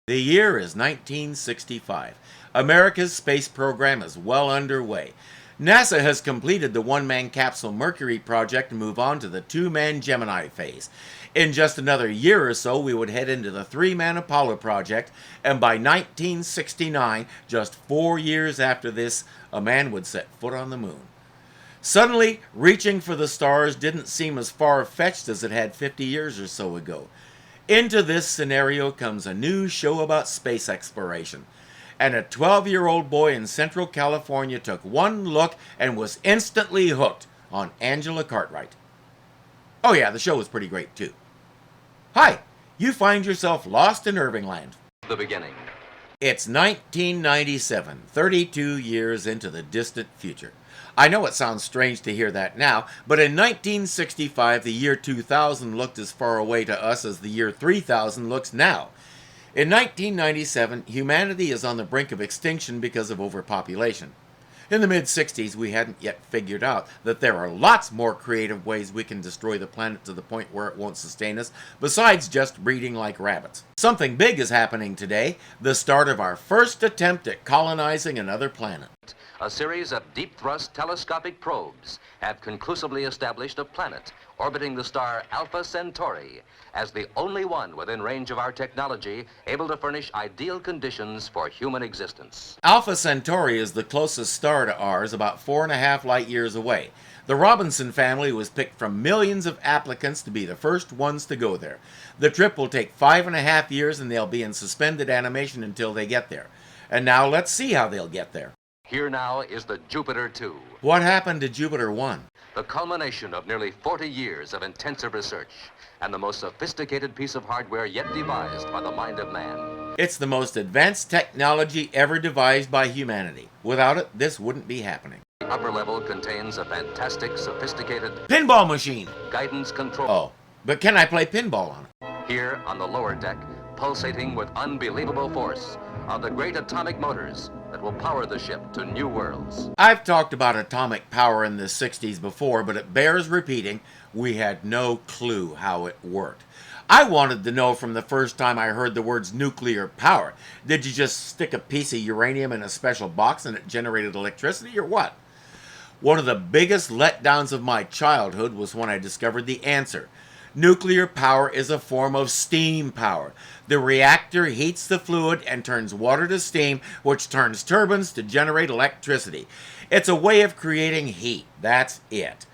The year is 1965. America's space program is well underway. NASA has completed the one-man capsule Mercury project and move on to the two-man Gemini phase. In just another year or so, we would head into the three-man Apollo project, and by 1969, just 4 years after this, a man would set foot on the moon. Suddenly, reaching for the stars didn't seem as far-fetched as it had 50 years or so ago. Into this scenario comes a new show about space exploration. And a 12-year-old boy in Central California took one look and was instantly hooked on Angela Cartwright. Oh yeah, the show was pretty great too. Hi, you find yourself lost in Irvingland. The beginning. It's 1997, 32 years into the distant future. I know it sounds strange to hear that now, but in 1965, the year 2000 looked as far away to us as the year 3000 looks now. In 1997, humanity is on the brink of extinction because of overpopulation. In the mid-60s, we hadn't yet figured out that there are lots more creative ways we can destroy the planet to the point where it won't sustain us, besides just breeding like rabbits. Something big is happening today, the start of our first attempt at colonizing another planet. A series of deep-thrust telescopic probes have conclusively established a planet orbiting the star Alpha Centauri as the only one within range of our technology able to furnish ideal conditions for human existence. Alpha Centauri is the closest star to ours, about 4.5 light years away. The Robinson family was picked from millions of applicants to be the first ones to go there. The trip will take 5.5 years and they'll be in suspended animation until they get there. And now let's see how they'll get there. Here now is the Jupiter 2. What happened to Jupiter 1? The culmination of nearly 40 years of intensive research and the most sophisticated piece of hardware yet devised by the mind of man. It's the most advanced technology ever devised by humanity. Without it, this wouldn't be happening. The upper level contains a fantastic, sophisticated Pinball machine! guidance control. Oh, but can I play pinball on it? Here on the lower deck, pulsating with unbelievable force, are the great atomic motors that will power the ship to new worlds. I've talked about atomic power in the 60s before, but it bears repeating, we had no clue how it worked. I wanted to know from the first time I heard the words nuclear power. Did you just stick a piece of uranium in a special box and it generated electricity, or what? One of the biggest letdowns of my childhood was when I discovered the answer. Nuclear power is a form of steam power. The reactor heats the fluid and turns water to steam, which turns turbines to generate electricity. It's a way of creating heat. That's it.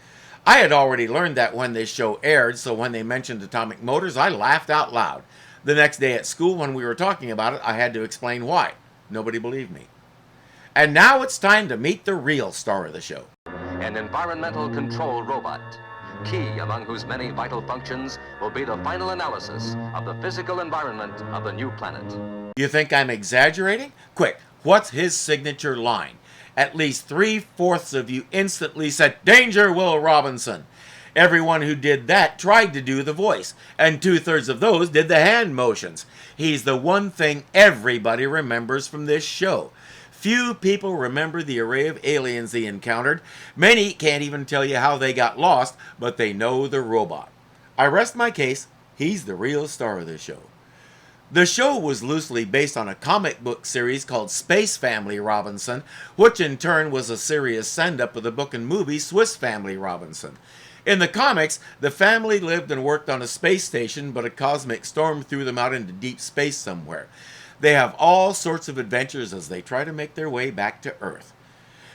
I had already learned that when this show aired, so when they mentioned atomic motors, I laughed out loud. The next day at school, when we were talking about it, I had to explain why. Nobody believed me. And now it's time to meet the real star of the show. An environmental control robot, key among whose many vital functions will be the final analysis of the physical environment of the new planet. You think I'm exaggerating? Quick, what's his signature line? At least 3/4 of you instantly said, "Danger, Will Robinson." Everyone who did that tried to do the voice, and 2/3 of those did the hand motions. He's the one thing everybody remembers from this show. Few people remember the array of aliens they encountered. Many can't even tell you how they got lost, but they know the robot. I rest my case. He's the real star of the show. The show was loosely based on a comic book series called Space Family Robinson, which in turn was a serious send-up of the book and movie Swiss Family Robinson. In the comics, the family lived and worked on a space station, but a cosmic storm threw them out into deep space somewhere. They have all sorts of adventures as they try to make their way back to Earth.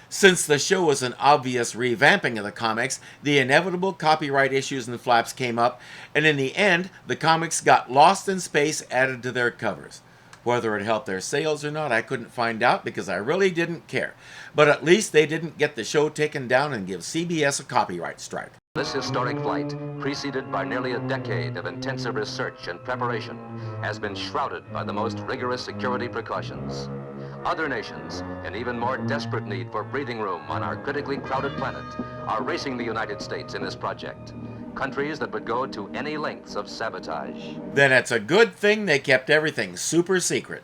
Since the show was an obvious revamping of the comics, the inevitable copyright issues and flaps came up, and in the end, the comics got Lost in Space added to their covers. Whether it helped their sales or not, I couldn't find out because I really didn't care. But at least they didn't get the show taken down and give CBS a copyright strike. This historic flight, preceded by nearly a decade of intensive research and preparation, has been shrouded by the most rigorous security precautions. Other nations, in even more desperate need for breathing room on our critically crowded planet, are racing the United States in this project. Countries that would go to any lengths of sabotage. Then it's a good thing they kept everything super secret.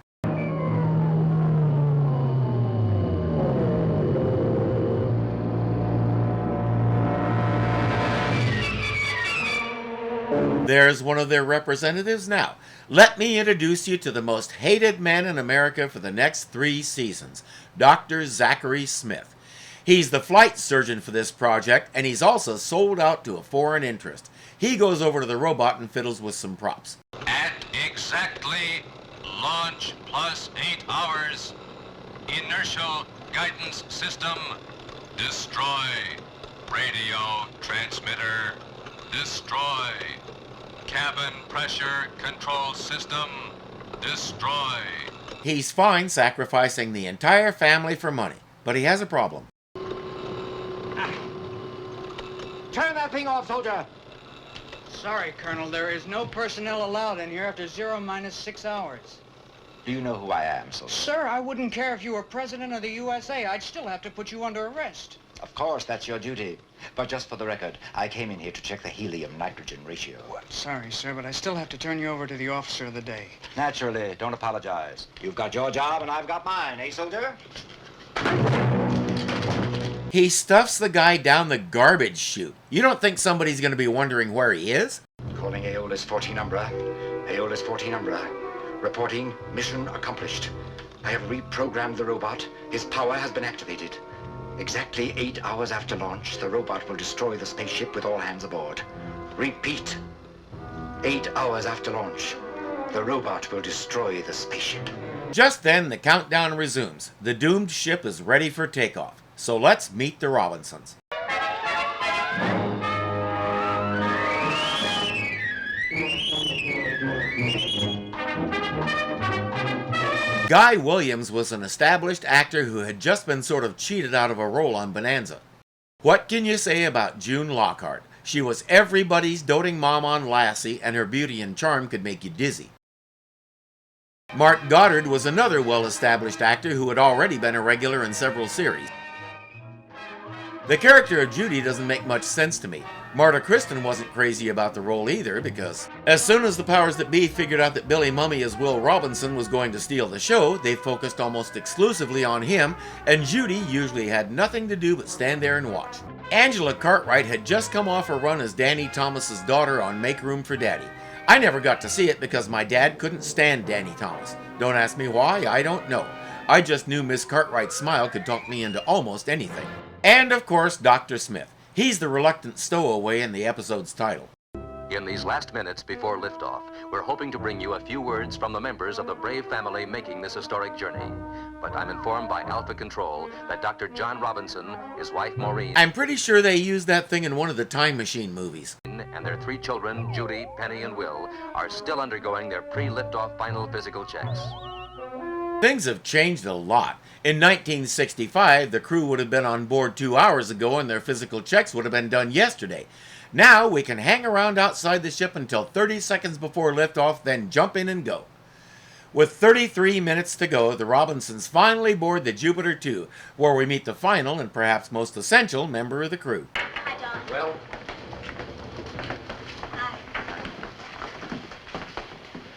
There's one of their representatives now. Let me introduce you to the most hated man in America for the next 3 seasons, Dr. Zachary Smith. He's the flight surgeon for this project, and he's also sold out to a foreign interest. He goes over to the robot and fiddles with some props. At exactly launch plus 8 hours, inertial guidance system destroy. Radio transmitter destroy. Cabin pressure control system destroy. He's fine sacrificing the entire family for money, but he has a problem. Turn that thing off, soldier! Sorry, Colonel, there is no personnel allowed in here after 0-6 hours. Do you know who I am, soldier? Sir, I wouldn't care if you were president of the USA. I'd still have to put you under arrest. Of course, that's your duty. But just for the record, I came in here to check the helium-nitrogen ratio. Sorry, sir, but I still have to turn you over to the officer of the day. Naturally, don't apologize. You've got your job and I've got mine, eh, soldier? He stuffs the guy down the garbage chute. You don't think somebody's going to be wondering where he is? Calling Aeolus 14 Umbra. Aeolus 14 Umbra. Reporting mission accomplished. I have reprogrammed the robot. His power has been activated. Exactly 8 hours after launch, the robot will destroy the spaceship with all hands aboard. Repeat. 8 hours after launch, the robot will destroy the spaceship. Just then, the countdown resumes. The doomed ship is ready for takeoff. So let's meet the Robinsons. Guy Williams was an established actor who had just been sort of cheated out of a role on Bonanza. What can you say about June Lockhart? She was everybody's doting mom on Lassie, and her beauty and charm could make you dizzy. Mark Goddard was another well-established actor who had already been a regular in several series. The character of Judy doesn't make much sense to me. Marta Kristen wasn't crazy about the role either, because as soon as the powers that be figured out that Billy Mummy as Will Robinson was going to steal the show, they focused almost exclusively on him, and Judy usually had nothing to do but stand there and watch. Angela Cartwright had just come off a run as Danny Thomas's daughter on Make Room for Daddy. I never got to see it because my dad couldn't stand Danny Thomas. Don't ask me why, I don't know. I just knew Miss Cartwright's smile could talk me into almost anything. And of course, Dr. Smith. He's the reluctant stowaway in the episode's title. In these last minutes before liftoff, we're hoping to bring you a few words from the members of the brave family making this historic journey. But I'm informed by Alpha Control that Dr. John Robinson, his wife Maureen, I'm pretty sure they used that thing in one of the Time Machine movies. and their 3 children, Judy, Penny, and Will, are still undergoing their pre-liftoff final physical checks. Things have changed a lot. In 1965, the crew would have been on board 2 hours ago and their physical checks would have been done yesterday. Now we can hang around outside the ship until 30 seconds before liftoff, then jump in and go. With 33 minutes to go, the Robinsons finally board the Jupiter 2, where we meet the final and perhaps most essential member of the crew. Hi, John. Well, Hi.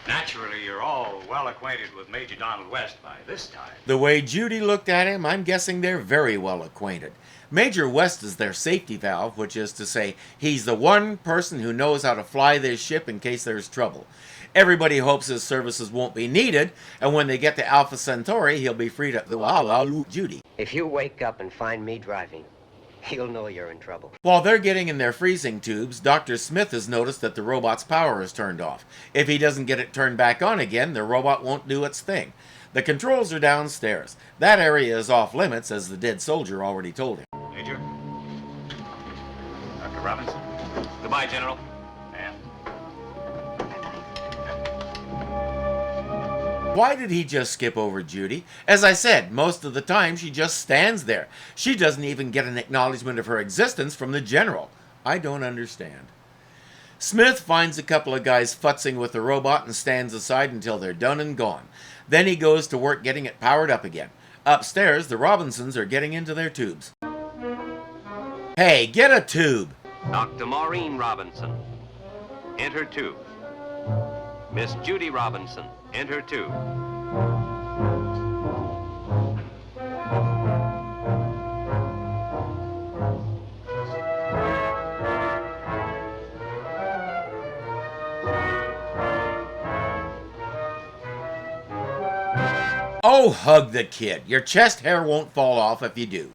Naturally, you're all well acquainted with Major Donald West by this time. The way Judy looked at him, I'm guessing they're very well acquainted. Major West is their safety valve, which is to say, he's the one person who knows how to fly this ship in case there's trouble. Everybody hopes his services won't be needed, and when they get to Alpha Centauri, he'll be free to Judy. If you wake up and find me driving, you'll know you're in trouble. While they're getting in their freezing tubes, Dr. Smith has noticed that the robot's power is turned off. If he doesn't get it turned back on again, the robot won't do its thing. The controls are downstairs. That area is off limits, as the dead soldier already told him. Major? Dr. Robinson? Goodbye, General. And Why did he just skip over Judy? As I said, most of the time she just stands there. She doesn't even get an acknowledgement of her existence from the general. I don't understand. Smith finds a couple of guys futzing with the robot and stands aside until they're done and gone. Then he goes to work getting it powered up again. Upstairs, the Robinsons are getting into their tubes. Hey, get a tube! Dr. Maureen Robinson, enter tube. Miss Judy Robinson, enter tube. Oh, hug the kid. Your chest hair won't fall off if you do.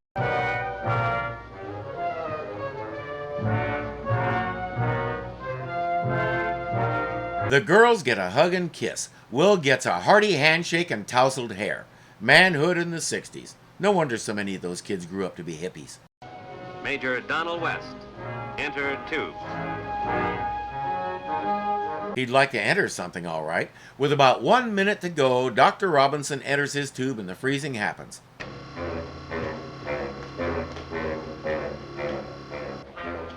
The girls get a hug and kiss. Will gets a hearty handshake and tousled hair. Manhood in the 60s. No wonder so many of those kids grew up to be hippies. Major Donald West, enter 2. He'd like to enter something, all right. With about 1 minute to go, Dr. Robinson enters his tube and the freezing happens.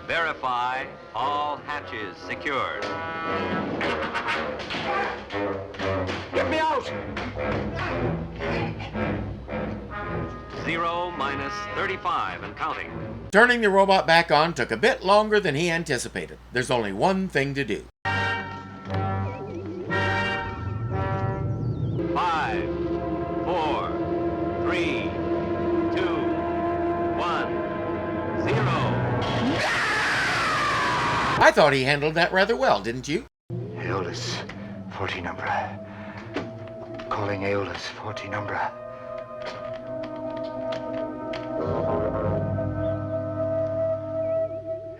Verify all hatches secured. Get me out! 0 minus 35 and counting. Turning the robot back on took a bit longer than he anticipated. There's only one thing to do. 5, 4, 3, 2, 1, 0. I thought he handled that rather well, didn't you? Aeolus, 14 Umbra. Calling Aeolus, 14 Umbra.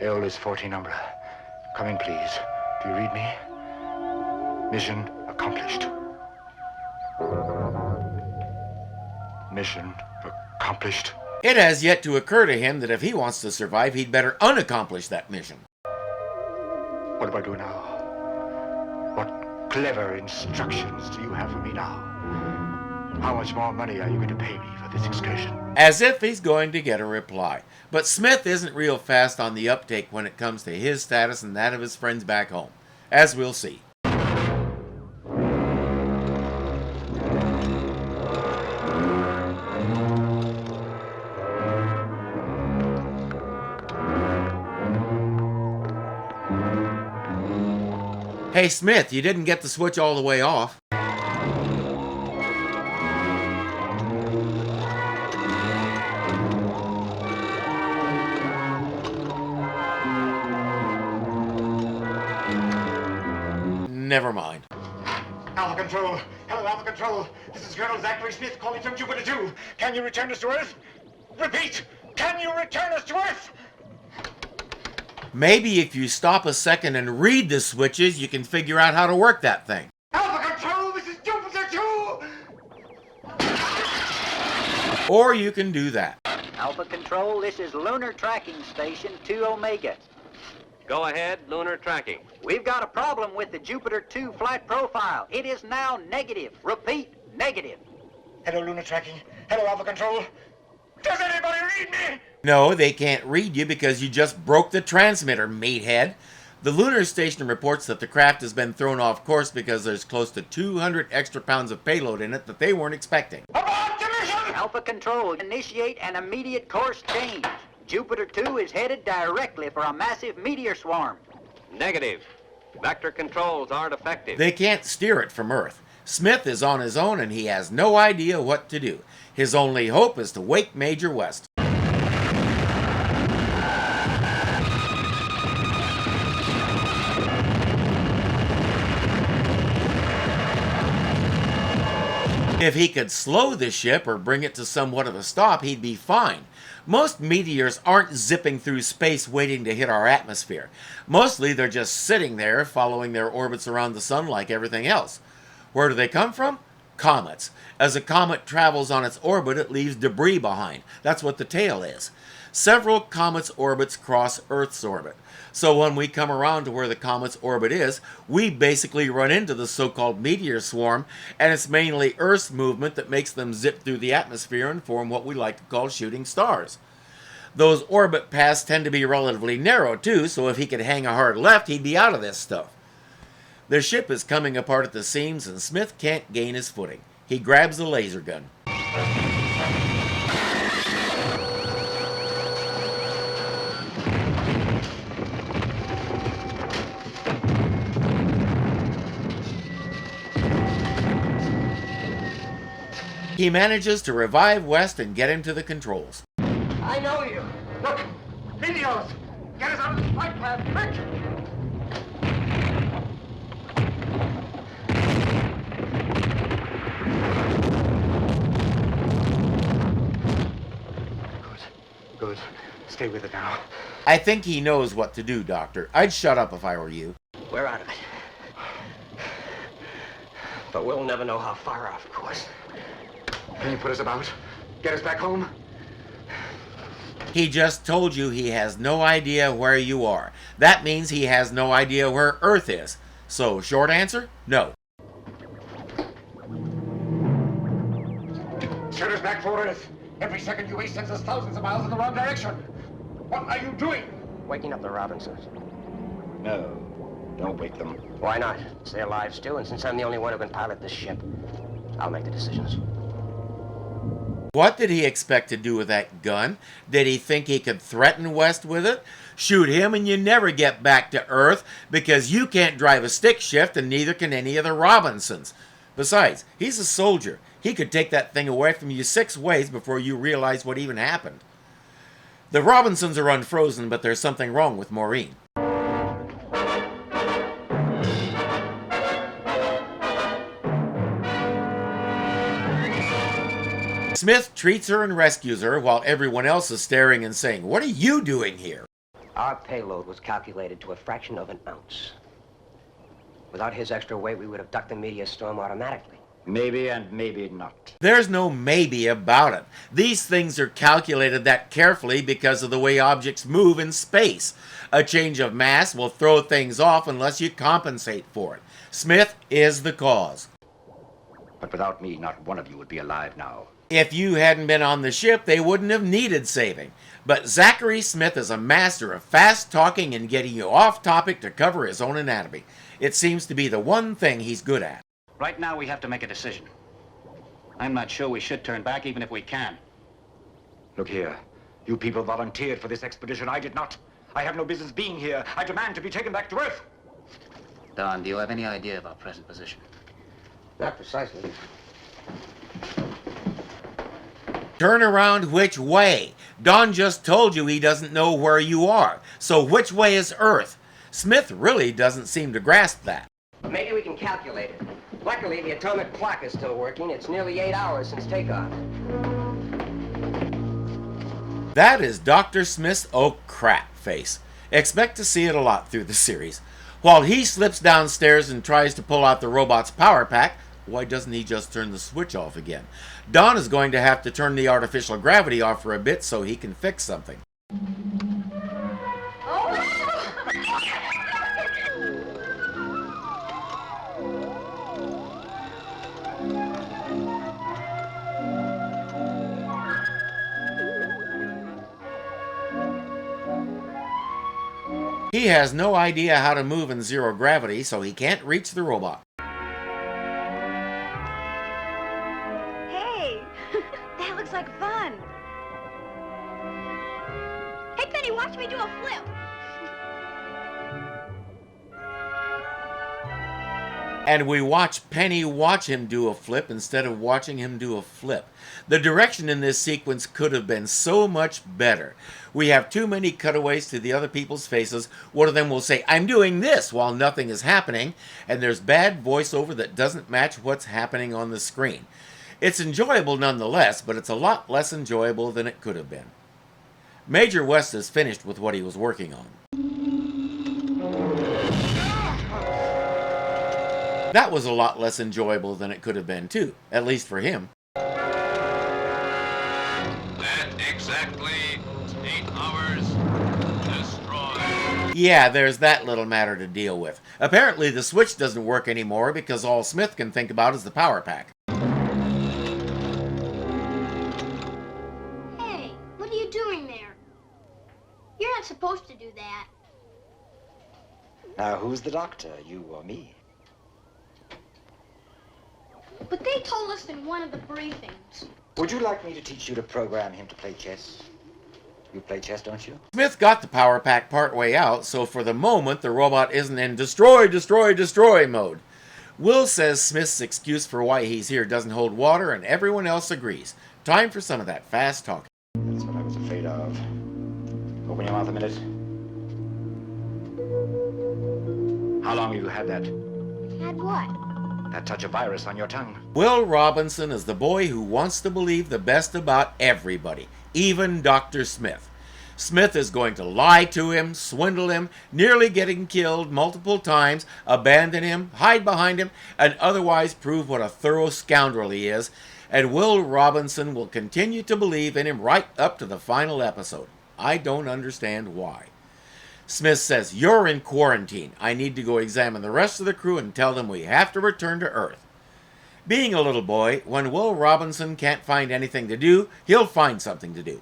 Aeolus, 14 Umbra. Come in, please. Do you read me? Mission accomplished. Mission accomplished. It has yet to occur to him that if he wants to survive, he'd better unaccomplish that mission. What do I do now? What clever instructions do you have for me now? How much more money are you going to pay me for this excursion? As if he's going to get a reply. But Smith isn't real fast on the uptake when it comes to his status and that of his friends back home. As we'll see. Hey Smith, you didn't get the switch all the way off. Never mind. Alpha Control. Hello, Alpha Control. This is Colonel Zachary Smith calling from Jupiter 2. Can you return us to Earth? Repeat, can you return us to Earth? Maybe if you stop a second and read the switches, you can figure out how to work that thing. Alpha Control, this is Jupiter 2! Or you can do that. Alpha Control, this is Lunar Tracking Station 2 Omega. Go ahead, lunar tracking. We've got a problem with the Jupiter 2 flight profile. It is now negative. Repeat, negative. Hello, Lunar Tracking. Hello, Alpha Control. Does anybody read me? No, they can't read you because you just broke the transmitter, meathead. The lunar station reports that the craft has been thrown off course because there's close to 200 extra pounds of payload in it that they weren't expecting. Abort the mission! Alpha Control, initiate an immediate course change. Jupiter 2 is headed directly for a massive meteor swarm. Negative. Vector controls aren't effective. They can't steer it from Earth. Smith is on his own and he has no idea what to do. His only hope is to wake Major West. If he could slow the ship or bring it to somewhat of a stop, he'd be fine. Most meteors aren't zipping through space waiting to hit our atmosphere. Mostly they're just sitting there following their orbits around the sun like everything else. Where do they come from? Comets. As a comet travels on its orbit, it leaves debris behind. That's what the tail is. Several comets' orbits cross Earth's orbit. So when we come around to where the comet's orbit is, we basically run into the so-called meteor swarm, and it's mainly Earth's movement that makes them zip through the atmosphere and form what we like to call shooting stars. Those orbit paths tend to be relatively narrow too, so if he could hang a hard left, he'd be out of this stuff. The ship is coming apart at the seams, and Smith can't gain his footing. He grabs the laser gun. He manages to revive West and get him to the controls. I know you. Look, meteors. Get us out of the flight path, quick! Stay with it now. I think he knows what to do, Doctor. I'd shut up if I were you. We're out of it. But we'll never know how far off course. Can you put us about? Get us back home? He just told you he has no idea where you are. That means he has no idea where Earth is. So, short answer, no. Set us back for Earth. Every second you waste sends us thousands of miles in the wrong direction. What are you doing? Waking up the Robinsons. No, don't wake them. Why not? It's their lives, too, and since I'm the only one who can pilot this ship, I'll make the decisions. What did he expect to do with that gun? Did he think he could threaten West with it? Shoot him and you never get back to Earth because you can't drive a stick shift and neither can any of the Robinsons. Besides, he's a soldier. He could take that thing away from you 6 ways before you realize what even happened. The Robinsons are unfrozen, but there's something wrong with Maureen. Smith treats her and rescues her while everyone else is staring and saying, "What are you doing here?" Our payload was calculated to a fraction of an ounce. Without his extra weight, we would have ducked the meteor storm automatically. Maybe and maybe not. There's no maybe about it. These things are calculated that carefully because of the way objects move in space. A change of mass will throw things off unless you compensate for it. Smith is the cause. But without me, not one of you would be alive now. If you hadn't been on the ship, they wouldn't have needed saving. But Zachary Smith is a master of fast talking and getting you off topic to cover his own anatomy. It seems to be the one thing he's good at. Right now, we have to make a decision. I'm not sure we should turn back, even if we can. Look here. You people volunteered for this expedition. I did not. I have no business being here. I demand to be taken back to Earth. Don, do you have any idea of our present position? Not precisely. Turn around which way? Don just told you he doesn't know where you are. So which way is Earth? Smith really doesn't seem to grasp that. Maybe we can calculate it. Luckily, the atomic clock is still working. It's nearly 8 hours since takeoff. That is Dr. Smith's oh crap face. Expect to see it a lot through the series. While he slips downstairs and tries to pull out the robot's power pack, why doesn't he just turn the switch off again? Don is going to have to turn the artificial gravity off for a bit so he can fix something. He has no idea how to move in zero gravity, so he can't reach the robot. Hey, that looks like fun. Hey, Penny, watch me do a flip. And we watch Penny watch him do a flip instead of watching him do a flip. The direction in this sequence could have been so much better. We have too many cutaways to the other people's faces. One of them will say, "I'm doing this," while nothing is happening, and there's bad voiceover that doesn't match what's happening on the screen. It's enjoyable nonetheless, but it's a lot less enjoyable than it could have been. Major West is finished with what he was working on. That was a lot less enjoyable than it could have been too, at least for him. At exactly 8 hours, destroy. Yeah, there's that little matter to deal with. Apparently the switch doesn't work anymore because all Smith can think about is the power pack. Hey, what are you doing there? You're not supposed to do that. Now, who's the doctor, you or me? But they told us in one of the briefings. Would you like me to teach you to program him to play chess? You play chess, don't you? Smith got the power pack partway out, so for the moment the robot isn't in destroy, destroy, destroy mode. Will says Smith's excuse for why he's here doesn't hold water, and everyone else agrees. Time for some of that fast talking. That's what I was afraid of. Open your mouth a minute. How long have you had that? Had what? That touch of virus on your tongue? Will Robinson is the boy who wants to believe the best about everybody, even Dr. Smith. Smith is going to lie to him, swindle him, nearly getting killed multiple times, abandon him, hide behind him, and otherwise prove what a thorough scoundrel he is, and Will Robinson will continue to believe in him right up to the final episode. I don't understand why. Smith says, "You're in quarantine. I need to go examine the rest of the crew and tell them we have to return to Earth." Being a little boy, when Will Robinson can't find anything to do, he'll find something to do.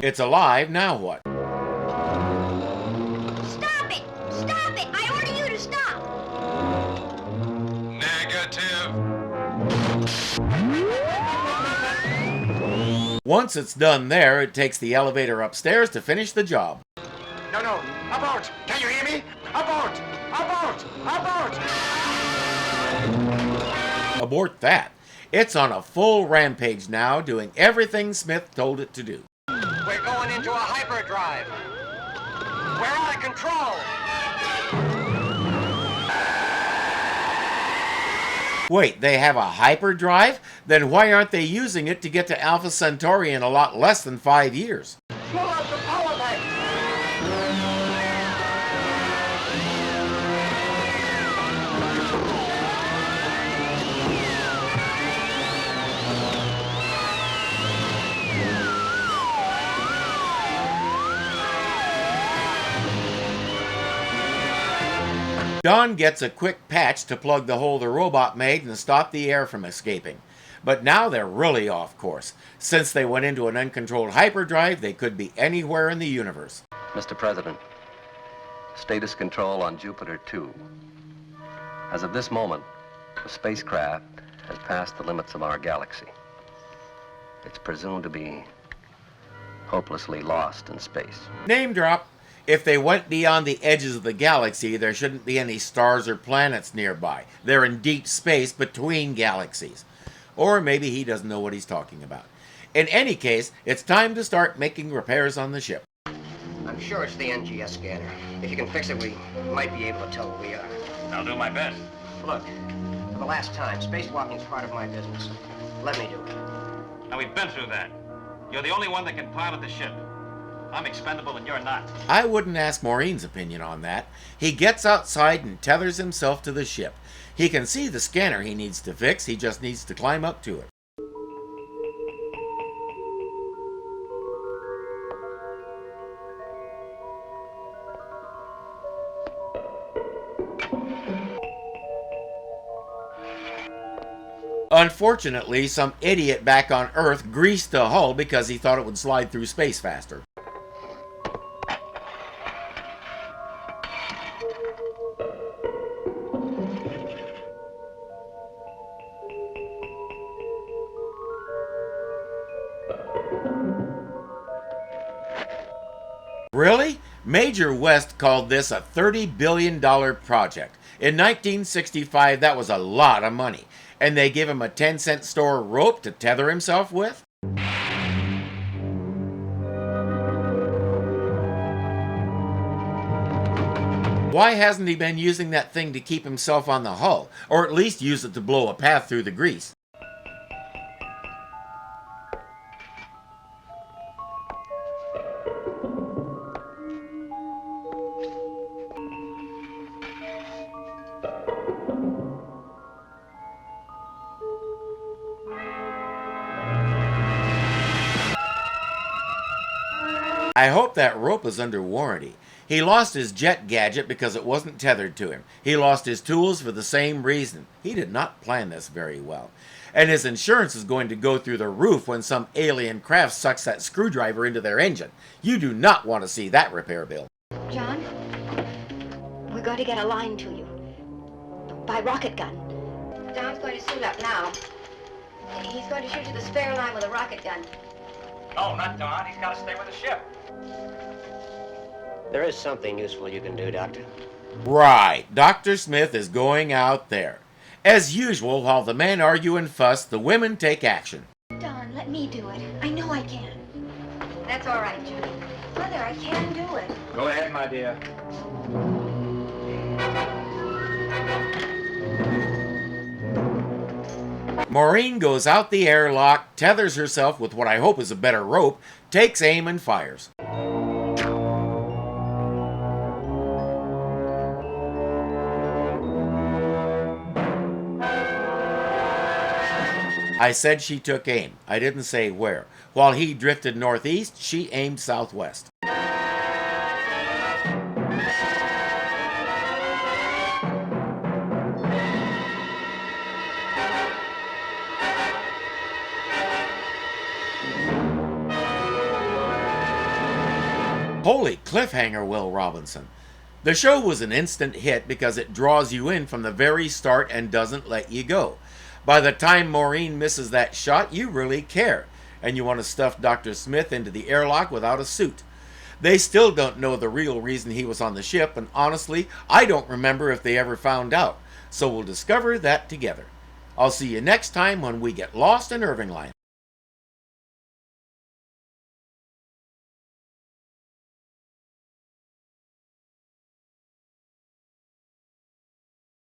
It's alive, now what? Stop it! Stop it! I order you to stop! Negative. Once it's done there, it takes the elevator upstairs to finish the job. No, abort! Can you hear me? Abort! Abort! Abort! Abort that. It's on a full rampage now, doing everything Smith told it to do. We're going into a hyperdrive. We're out of control. Wait, they have a hyperdrive? Then why aren't they using it to get to Alpha Centauri in a lot less than 5 years? Pull out the power bank. Don gets a quick patch to plug the hole the robot made and stop the air from escaping. But now they're really off course. Since they went into an uncontrolled hyperdrive, they could be anywhere in the universe. Mr. President, status control on Jupiter 2. As of this moment, the spacecraft has passed the limits of our galaxy. It's presumed to be hopelessly lost in space. Name drop. If they went beyond the edges of the galaxy, there shouldn't be any stars or planets nearby. They're in deep space between galaxies. Or maybe he doesn't know what he's talking about. In any case, it's time to start making repairs on the ship. I'm sure it's the NGS scanner. If you can fix it, we might be able to tell where we are. I'll do my best. Look, for the last time, spacewalking's part of my business. Let me do it. Now, we've been through that. You're the only one that can pilot the ship. I'm expendable and you're not. I wouldn't ask Maureen's opinion on that. He gets outside and tethers himself to the ship. He can see the scanner he needs to fix, he just needs to climb up to it. Unfortunately, some idiot back on Earth greased the hull because he thought it would slide through space faster. Really? Major West called this a $30 billion project. In 1965, that was a lot of money. And they give him a 10-cent store rope to tether himself with? Why hasn't he been using that thing to keep himself on the hull? Or at least use it to blow a path through the grease? I hope that rope is under warranty. He lost his jet gadget because it wasn't tethered to him. He lost his tools for the same reason. He did not plan this very well. And his insurance is going to go through the roof when some alien craft sucks that screwdriver into their engine. You do not want to see that repair bill. John, we're going to get a line to you. By rocket gun. Don's going to suit up now. He's going to shoot you the spare line with a rocket gun. No, not Don. He's got to stay with the ship. There is something useful you can do, Doctor. Right. Dr. Smith is going out there. As usual, while the men argue and fuss, the women take action. Don, let me do it. I know I can. That's all right, Judy. Mother, I can do it. Go ahead, my dear. Maureen goes out the airlock, tethers herself with what I hope is a better rope, takes aim and fires. I said she took aim. I didn't say where. While he drifted northeast, she aimed southwest. Holy cliffhanger, Will Robinson. The show was an instant hit because it draws you in from the very start and doesn't let you go. By the time Maureen misses that shot, you really care, and you want to stuff Dr. Smith into the airlock without a suit. They still don't know the real reason he was on the ship, and honestly, I don't remember if they ever found out, so we'll discover that together. I'll see you next time when we get lost in Irvingland.